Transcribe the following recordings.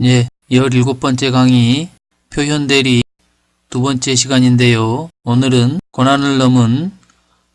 예, 17번째 강의 표현대리 두 번째 시간인데요. 오늘은 고난을 넘은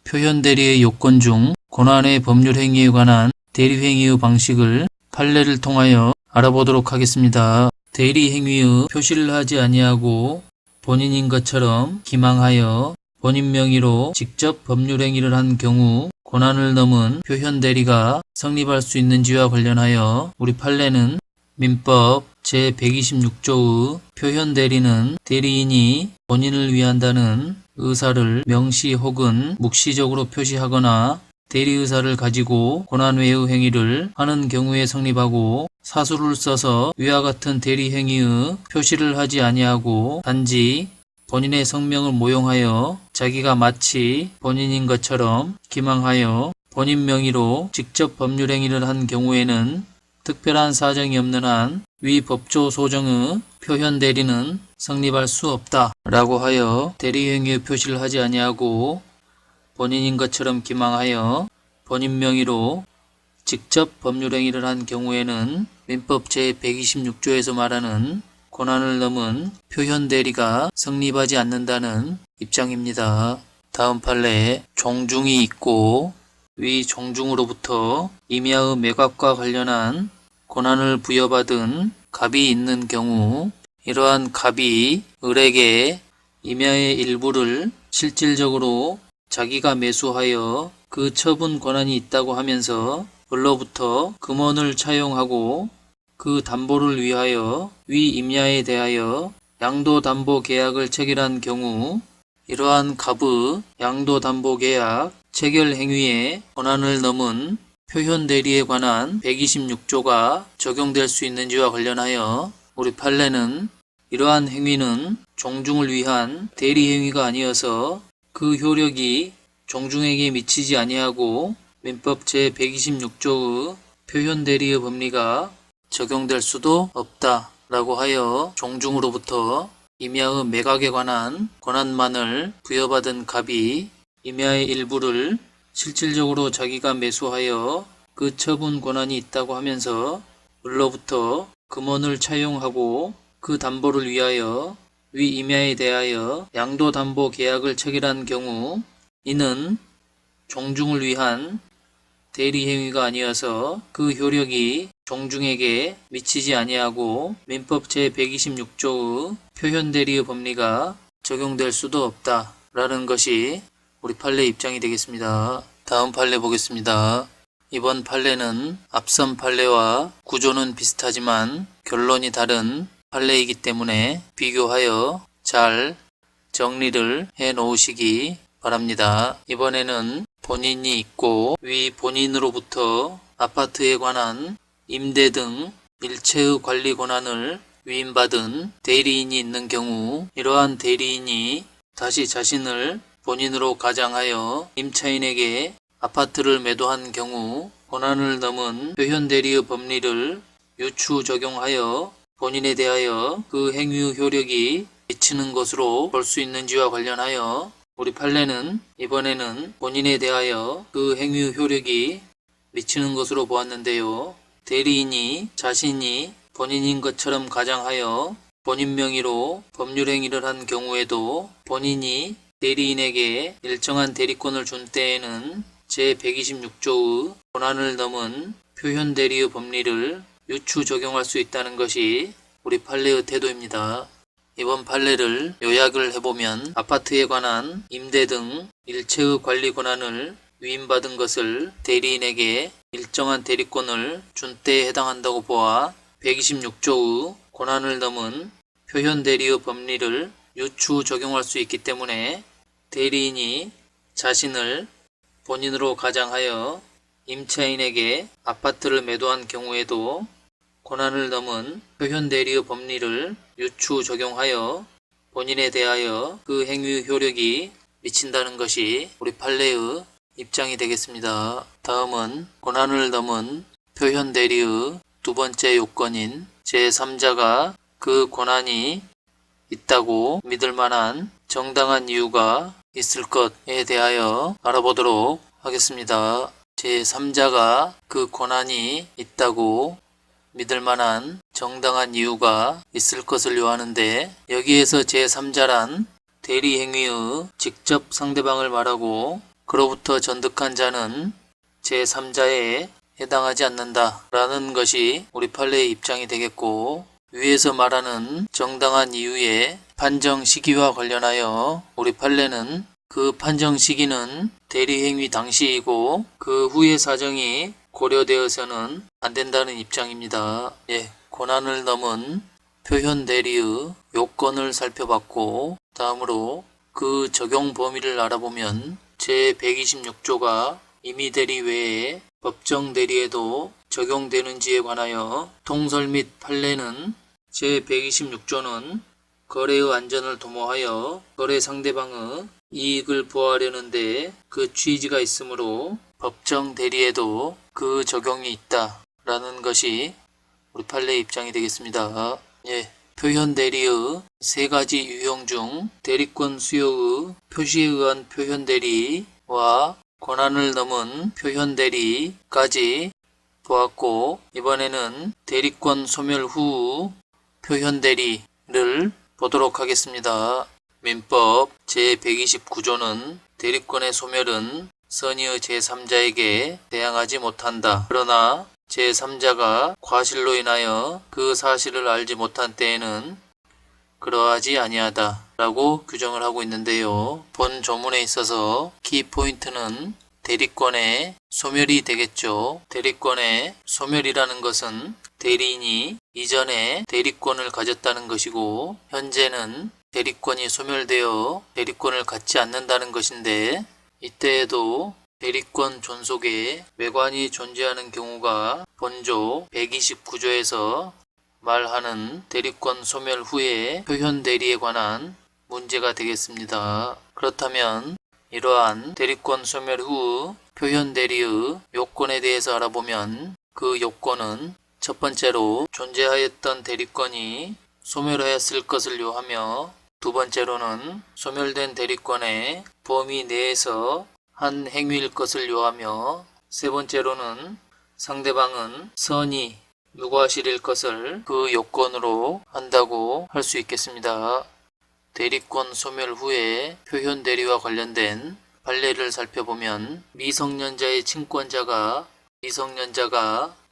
표현대리의 요건 중 고난의 법률행위에 관한 대리행위의 방식을 판례를 통하여 알아보도록 하겠습니다. 대리행위의 표시를 하지 아니하고 본인인 것처럼 기망하여 본인 명의로 직접 법률행위를 한 경우 고난을 넘은 표현대리가 성립할 수 있는지와 관련하여 우리 판례는 민법 제126조의 표현대리는 대리인이 본인을 위한다는 의사를 명시 혹은 묵시적으로 표시하거나 대리의사를 가지고 고난 외의 행위를 하는 경우에 성립하고 사수를 써서 위와 같은 대리행위의 표시를 하지 아니하고 단지 본인의 성명을 모용하여 자기가 마치 본인인 것처럼 기망하여 본인 명의로 직접 법률행위를 한 경우에는 특별한 사정이 없는 한 위 법조 소정의 표현대리는 성립할 수 없다 라고 하여 대리행위의 표시를 하지 아니하고 본인인 것처럼 기망하여 본인 명의로 직접 법률행위를 한 경우에는 민법 제126조에서 말하는 고난을 넘은 표현대리가 성립하지 않는다는 입장입니다. 다음 판례에 종중이 있고 위 종중으로부터 임야의 매각과 관련한 고난을 부여받은 갑이 있는 경우 이러한 갑이 을에게 임야의 일부를 실질적으로 자기가 매수하여 그 처분 권한이 있다고 하면서 을로부터 금원을 차용하고 그 담보를 위하여 위 임야에 대하여 양도담보 계약을 체결한 경우 이러한 갑의 양도담보 계약 체결 행위에 권한을 넘은 표현대리에 관한 126조가 적용될 수 있는지와 관련하여 우리 판례는 이러한 행위는 종중을 위한 대리행위가 아니어서 그 효력이 종중에게 미치지 아니하고 민법 제126조의 표현대리의 법리가 적용될 수도 없다 라고 하여 종중으로부터 임야의 매각에 관한 권한만을 부여받은 갑이 임야의 일부를 실질적으로 자기가 매수하여 그 처분 권한이 있다고 하면서 을로부터 금원을 차용하고 그 담보를 위하여 위 임야에 대하여 양도담보 계약을 체결한 경우 이는 종중을 위한 대리행위가 아니어서 그 효력이 종중에게 미치지 아니하고 민법 제126조의 표현대리의 법리가 적용될 수도 없다 라는 것이 우리 판례 입장이 되겠습니다. 다음 판례 보겠습니다. 이번 판례는 앞선 판례와 구조는 비슷하지만 결론이 다른 판례이기 때문에 비교하여 잘 정리를 해 놓으시기 바랍니다. 이번에는 본인이 있고 위 본인으로부터 아파트에 관한 임대 등 일체의 관리 권한을 위임받은 대리인이 있는 경우 이러한 대리인이 다시 자신을 본인으로 가장하여 임차인에게 아파트를 매도한 경우 권한을 넘은 표현대리의 법리를 유추 적용하여 본인에 대하여 그 행위의 효력이 미치는 것으로 볼 수 있는지와 관련하여 우리 판례는 이번에는 본인에 대하여 그 행위의 효력이 미치는 것으로 보았는데요. 대리인이 자신이 본인인 것처럼 가장하여 본인 명의로 법률행위를 한 경우에도 본인이 대리인에게 일정한 대리권을 준 때에는 제126조의 권한을 넘은 표현대리의 법리를 유추 적용할 수 있다는 것이 우리 판례의 태도입니다. 이번 판례를 요약을 해보면 아파트에 관한 임대 등 일체의 관리 권한을 위임받은 것을 대리인에게 일정한 대리권을 준 때에 해당한다고 보아 126조의 권한을 넘은 표현대리의 법리를 유추 적용할 수 있기 때문에 대리인이 자신을 본인으로 가장하여 임차인에게 아파트를 매도한 경우에도 권한을 넘은 표현대리의 법리를 유추 적용하여 본인에 대하여 그 행위의 효력이 미친다는 것이 우리 판례의 입장이 되겠습니다. 다음은 권한을 넘은 표현대리의 두 번째 요건인 제3자가 그 권한이 있다고 믿을 만한 정당한 이유가 있을 것에 대하여 알아보도록 하겠습니다. 제3자가 그 권한이 있다고 믿을 만한 정당한 이유가 있을 것을 요하는데, 여기에서 제3자란 대리 행위의 직접 상대방을 말하고 그로부터 전득한 자는 제3자에 해당하지 않는다 라는 것이 우리 판례의 입장이 되겠고, 위에서 말하는 정당한 이유의 판정 시기와 관련하여 우리 판례는 그 판정 시기는 대리행위 당시이고 그 후의 사정이 고려되어서는 안 된다는 입장입니다. 고난을 넘은 표현 대리의 요건을 살펴봤고, 다음으로 그 적용 범위를 알아보면 제126조가 임의 대리 외에 법정 대리에도 적용되는지에 관하여 통설 및 판례는 제126조는 거래의 안전을 도모하여 거래 상대방의 이익을 보호하려는데 그 취지가 있으므로 법정 대리에도 그 적용이 있다 라는 것이 우리 판례의 입장이 되겠습니다. 표현 대리의 세 가지 유형 중 대리권 수요의 표시에 의한 표현 대리와 권한을 넘은 표현 대리까지 보았고, 이번에는 대리권 소멸 후 표현 대리를 보도록 하겠습니다. 민법 제129조는 대리권의 소멸은 선의의 제3자에게 대항하지 못한다. 그러나 제3자가 과실로 인하여 그 사실을 알지 못한 때에는 그러하지 아니하다 라고 규정을 하고 있는데요. 본 조문에 있어서 키포인트는 대리권의 소멸이 되겠죠. 대리권의 소멸이라는 것은 대리인이 이전에 대리권을 가졌다는 것이고 현재는 대리권이 소멸되어 대리권을 갖지 않는다는 것인데, 이때에도 대리권 존속에 외관이 존재하는 경우가 본조 129조에서 말하는 대리권 소멸 후에 표현 대리에 관한 문제가 되겠습니다. 그렇다면 이러한 대리권 소멸 후 표현 대리의 요건에 대해서 알아보면, 그 요건은 첫 번째로 존재하였던 대리권이 소멸하였을 것을 요하며, 두 번째로는 소멸된 대리권의 범위 내에서 한 행위일 것을 요하며, 세 번째로는 상대방은 선의 무과실일 것을 그 요건으로 한다고 할 수 있겠습니다. 대리권 소멸 후에 표현 대리와 관련된 판례를 살펴보면, 미성년자의 친권자가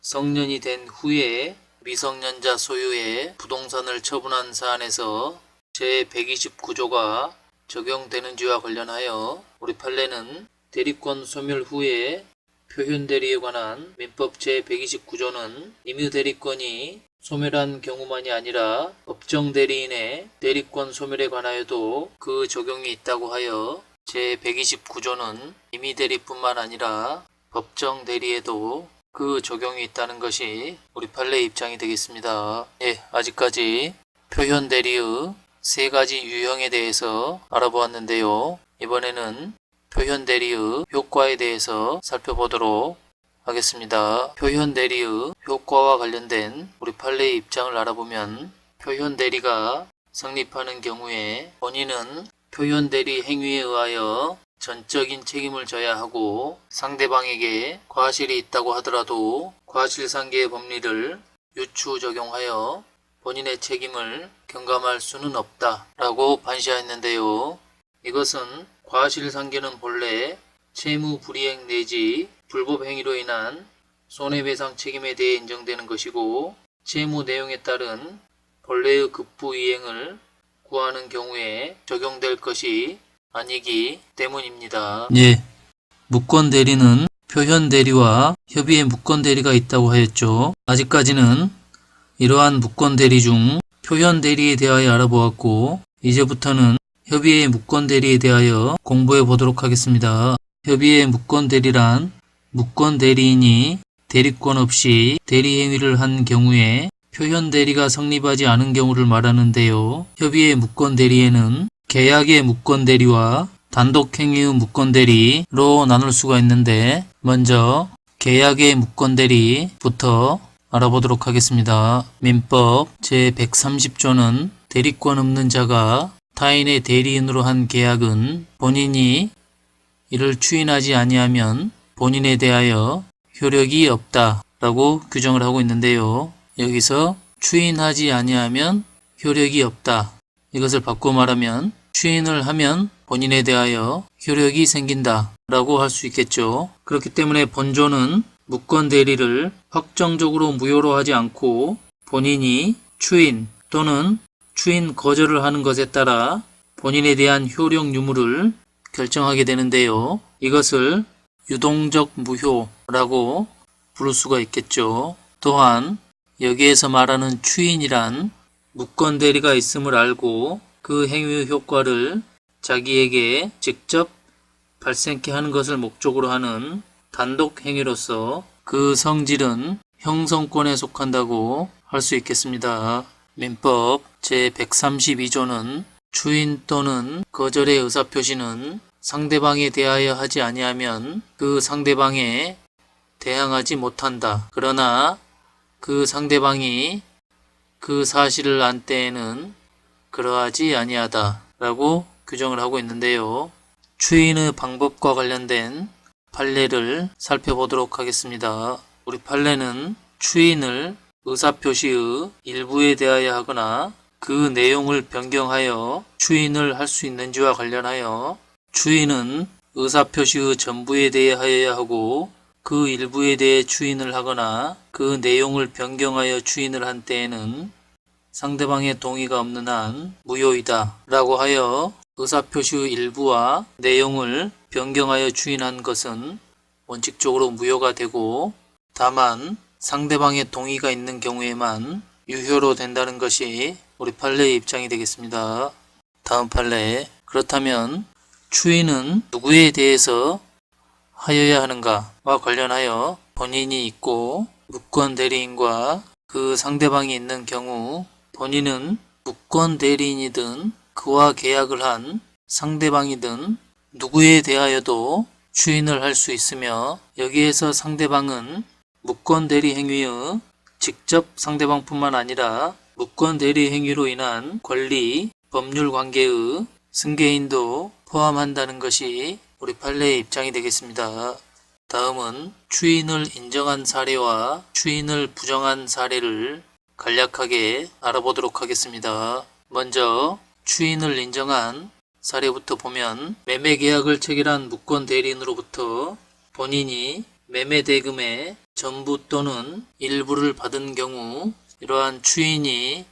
성년이 된 후에 미성년자 소유의 부동산을 처분한 사안에서 제129조가 적용되는지와 관련하여 우리 판례는 대리권 소멸 후에 표현 대리에 관한 민법 제129조는 임의 대리권이 소멸한 경우만이 아니라 법정 대리인의 대리권 소멸에 관하여도 그 적용이 있다고 하여 제129조는 임의 대리뿐만 아니라 법정 대리에도 그 적용이 있다는 것이 우리 판례의 입장이 되겠습니다. 아직까지 표현 대리의 세 가지 유형에 대해서 알아보았는데요. 이번에는 표현 대리의 효과에 대해서 살펴보도록 하겠습니다. 표현 대리의 효과와 관련된 우리 판례의 입장을 알아보면, 표현 대리가 성립하는 경우에 본인은 표현 대리 행위에 의하여 전적인 책임을 져야 하고, 상대방에게 과실이 있다고 하더라도 과실상계의 법리를 유추 적용하여 본인의 책임을 경감할 수는 없다 라고 판시하였는데요. 이것은 과실상계는 본래 채무 불이행 내지 불법 행위로 인한 손해배상 책임에 대해 인정되는 것이고, 채무 내용에 따른 본래의 급부 이행을 구하는 경우에 적용될 것이 아니기 때문입니다. 무권 대리는 표현 대리와 협의의 무권 대리가 있다고 하였죠. 아직까지는 이러한 무권 대리 중 표현 대리에 대하여 알아보았고, 이제부터는 협의의 무권 대리에 대하여 공부해 보도록 하겠습니다. 협의의 무권 대리란 무권 대리인이 대리권 없이 대리 행위를 한 경우에 표현 대리가 성립하지 않은 경우를 말하는데요. 협의의 무권 대리에는 계약의 무권 대리와 단독 행위의 무권 대리로 나눌 수가 있는데, 먼저 계약의 무권 대리부터 알아보도록 하겠습니다. 민법 제130조는 대리권 없는 자가 타인의 대리인으로 한 계약은 본인이 이를 추인하지 아니하면 본인에 대하여 효력이 없다 라고 규정을 하고 있는데요. 여기서 추인하지 아니하면 효력이 없다. 이것을 바꿔 말하면 추인을 하면 본인에 대하여 효력이 생긴다 라고 할 수 있겠죠. 그렇기 때문에 본조는 무권 대리를 확정적으로 무효로 하지 않고 본인이 추인 또는 추인 거절을 하는 것에 따라 본인에 대한 효력 유무를 결정하게 되는데요. 이것을 유동적 무효라고 부를 수가 있겠죠. 또한 여기에서 말하는 추인이란 무권 대리가 있음을 알고 그 행위의 효과를 자기에게 직접 발생케 하는 것을 목적으로 하는 단독 행위로서 그 성질은 형성권에 속한다고 할 수 있겠습니다. 민법 제132조는 추인 또는 거절의 의사표시는 상대방에 대하여 하지 아니하면 그 상대방에 대항하지 못한다. 그러나 그 상대방이 그 사실을 안 때에는 그러하지 아니하다 라고 규정을 하고 있는데요. 추인의 방법과 관련된 판례를 살펴보도록 하겠습니다. 우리 판례는 추인을 의사표시의 일부에 대하여 하거나 그 내용을 변경하여 추인을 할 수 있는지와 관련하여 추인은 의사표시의 전부에 대하여야 하고 그 일부에 대해 추인을 하거나 그 내용을 변경하여 추인을 한 때에는 상대방의 동의가 없는 한 무효이다 라고 하여 의사표시의 일부와 내용을 변경하여 추인한 것은 원칙적으로 무효가 되고 다만 상대방의 동의가 있는 경우에만 유효로 된다는 것이 우리 판례의 입장이 되겠습니다. 다음 판례. 그렇다면 추인은 누구에 대해서 하여야 하는가와 관련하여 본인이 있고 무권 대리인과 그 상대방이 있는 경우 본인은 무권 대리인이든 그와 계약을 한 상대방이든 누구에 대하여도 추인을 할 수 있으며 여기에서 상대방은 무권 대리 행위의 직접 상대방뿐만 아니라 무권 대리 행위로 인한 권리, 법률 관계의 승계인도 포함한다는 것이 우리 판례의 입장이 되겠습니다. 다음은 추인을 인정한 사례와 추인을 부정한 사례를 간략하게 알아보도록 하겠습니다. 먼저 추인을 인정한 사례부터 보면 매매계약을 체결한 무권 대리인으로부터 본인이 매매대금의 전부 또는 일부를 받은 경우 이러한 추인이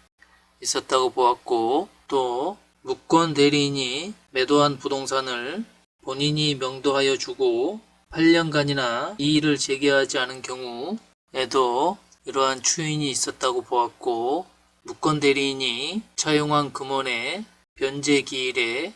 있었다고 보았고 또 무권 대리인이 매도한 부동산을 본인이 명도하여 주고 8년간이나 이의를 제기하지 않은 경우에도 이러한 추인이 있었다고 보았고 무권 대리인이 차용한 금원의 변제 기일에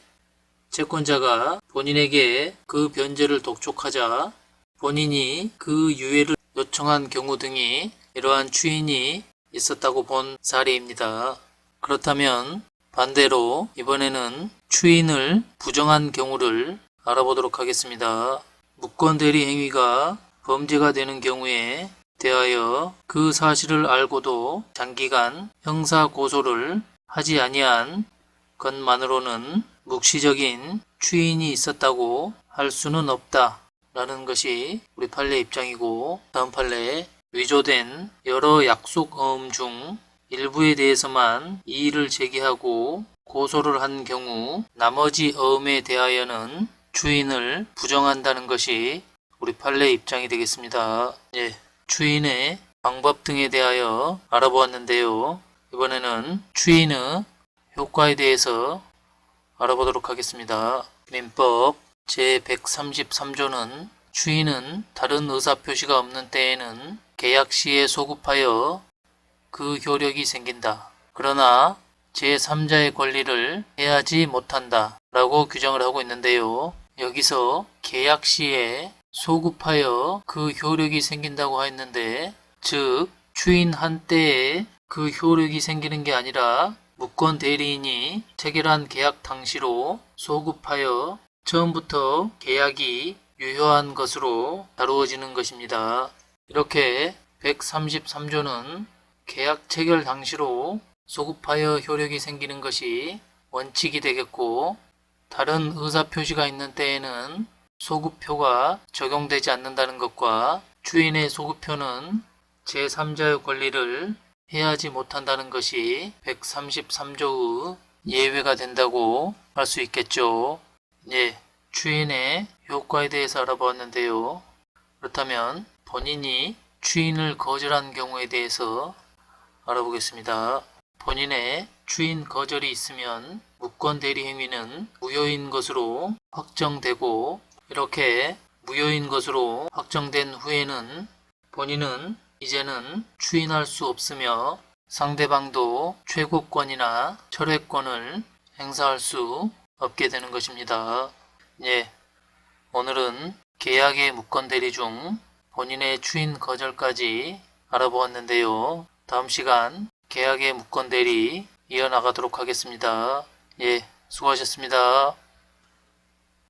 채권자가 본인에게 그 변제를 독촉하자 본인이 그 유예를 요청한 경우 등이 이러한 추인이 있었다고 본 사례입니다. 그렇다면 반대로 이번에는 추인을 부정한 경우를 알아보도록 하겠습니다. 무권 대리 행위가 범죄가 되는 경우에 대하여 그 사실을 알고도 장기간 형사 고소를 하지 아니한 것만으로는 묵시적인 추인이 있었다고 할 수는 없다 라는 것이 우리 판례 입장이고 다음 판례 위조된 여러 약속 어음 중 일부에 대해서만 이의를 제기하고 고소를 한 경우 나머지 어음에 대하여는 추인을 부정한다는 것이 우리 판례 입장이 되겠습니다. 추인의 방법 등에 대하여 알아보았는데요. 이번에는 추인의 효과에 대해서 알아보도록 하겠습니다. 민법 제133조는 추인은 다른 의사표시가 없는 때에는 계약 시에 소급하여 그 효력이 생긴다. 그러나 제3자의 권리를 해하지 못한다 라고 규정을 하고 있는데요. 여기서 계약 시에 소급하여 그 효력이 생긴다고 했는데 즉 추인한 때에 그 효력이 생기는 게 아니라 무권 대리인이 체결한 계약 당시로 소급하여 처음부터 계약이 유효한 것으로 다루어지는 것입니다. 이렇게 133조는 계약 체결 당시로 소급하여 효력이 생기는 것이 원칙이 되겠고 다른 의사표시가 있는 때에는 소급표가 적용되지 않는다는 것과 추인의 소급표는 제3자의 권리를 해야지 못한다는 것이 133조의 예외가 된다고 할 수 있겠죠. 예, 추인의 효과에 대해서 알아보았는데요. 그렇다면 본인이 추인을 거절한 경우에 대해서 알아보겠습니다. 본인의 추인 거절이 있으면 무권 대리 행위는 무효인 것으로 확정되고, 이렇게 무효인 것으로 확정된 후에는 본인은 이제는 추인할 수 없으며 상대방도 최고권이나 철회권을 행사할 수 없게 되는 것입니다. 예, 오늘은 계약의 무권 대리 중 본인의 추인 거절까지 알아보았는데요. 다음 시간 계약의 무권 대리 이어나가도록 하겠습니다. 예, 수고하셨습니다.